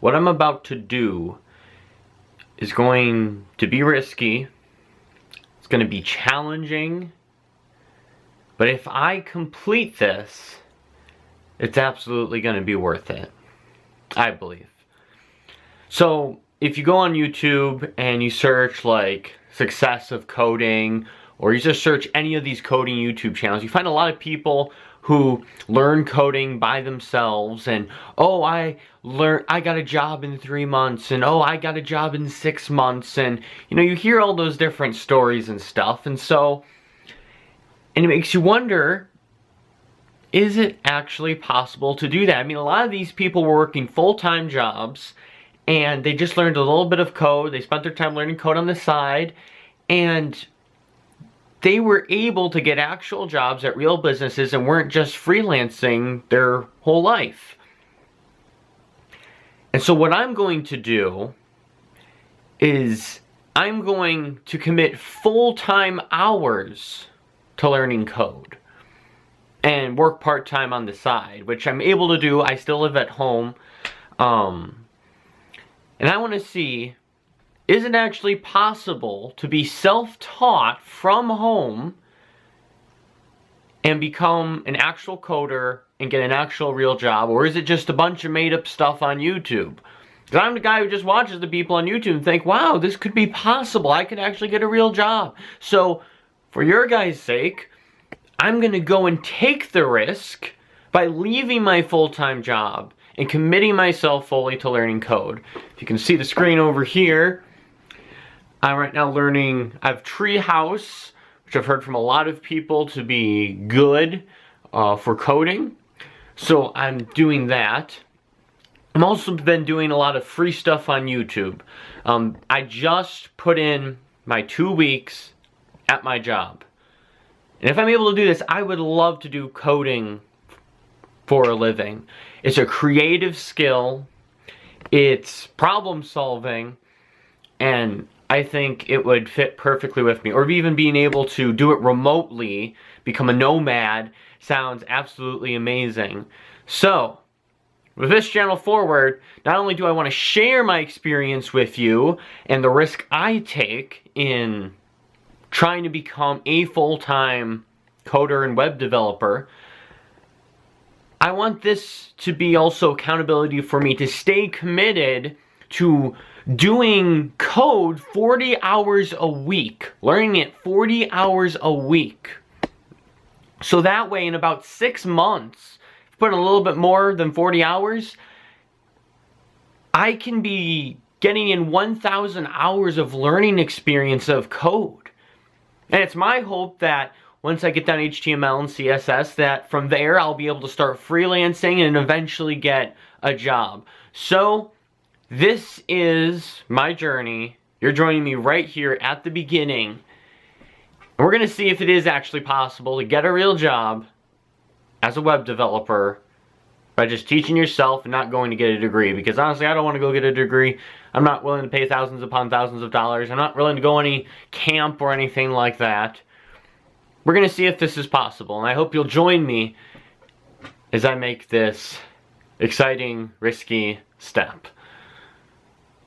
what I'm about to do is going to be risky. It's going to be challenging. But if I complete this, it's absolutely going to be worth it, I believe. So if you go on YouTube and you search like success of coding, or you just search any of these coding YouTube channels, you find a lot of people who learn coding by themselves, and oh, I got a job in 3 months, and oh, I got a job in 6 months, and you know, you hear all those different stories and stuff, and it makes you wonder, is it actually possible to do that? I mean, a lot of these people were working full-time jobs, and they just learned a little bit of code. They spent their time learning code on the side, and they were able to get actual jobs at real businesses and weren't just freelancing their whole life. And so what I'm going to do is I'm going to commit full-time hours to learning code and work part-time on the side, which I'm able to do. I still live at home. And I want to see, is it actually possible to be self-taught from home and become an actual coder and get an actual real job? Or is it just a bunch of made-up stuff on YouTube? Because I'm the guy who just watches the people on YouTube and think, wow, this could be possible. I could actually get a real job. So for your guys' sake, I'm going to go and take the risk by leaving my full-time job and committing myself fully to learning code. If you can see the screen over here, I'm right now learning, I have Treehouse, which I've heard from a lot of people to be good for coding. So I'm doing that. I've also been doing a lot of free stuff on YouTube. I just put in my 2 weeks at my job. And if I'm able to do this, I would love to do coding for a living. It's a creative skill. It's problem solving. And I think it would fit perfectly with me. Or even being able to do it remotely, become a nomad, sounds absolutely amazing. So, with this channel forward, not only do I want to share my experience with you and the risk I take in trying to become a full-time coder and web developer, I want this to be also accountability for me to stay committed to doing code 40 hours a week, learning it 40 hours a week. So that way, in about 6 months, put a little bit more than 40 hours, I can be getting in 1,000 hours of learning experience of code. And it's my hope that once I get done HTML and CSS, that from there I'll be able to start freelancing and eventually get a job. So this is my journey. You're joining me right here at the beginning. And we're going to see if it is actually possible to get a real job as a web developer by just teaching yourself and not going to get a degree. Because honestly, I don't want to go get a degree. I'm not willing to pay thousands upon thousands of dollars. I'm not willing to go any camp or anything like that. We're going to see if this is possible. And I hope you'll join me as I make this exciting, risky step.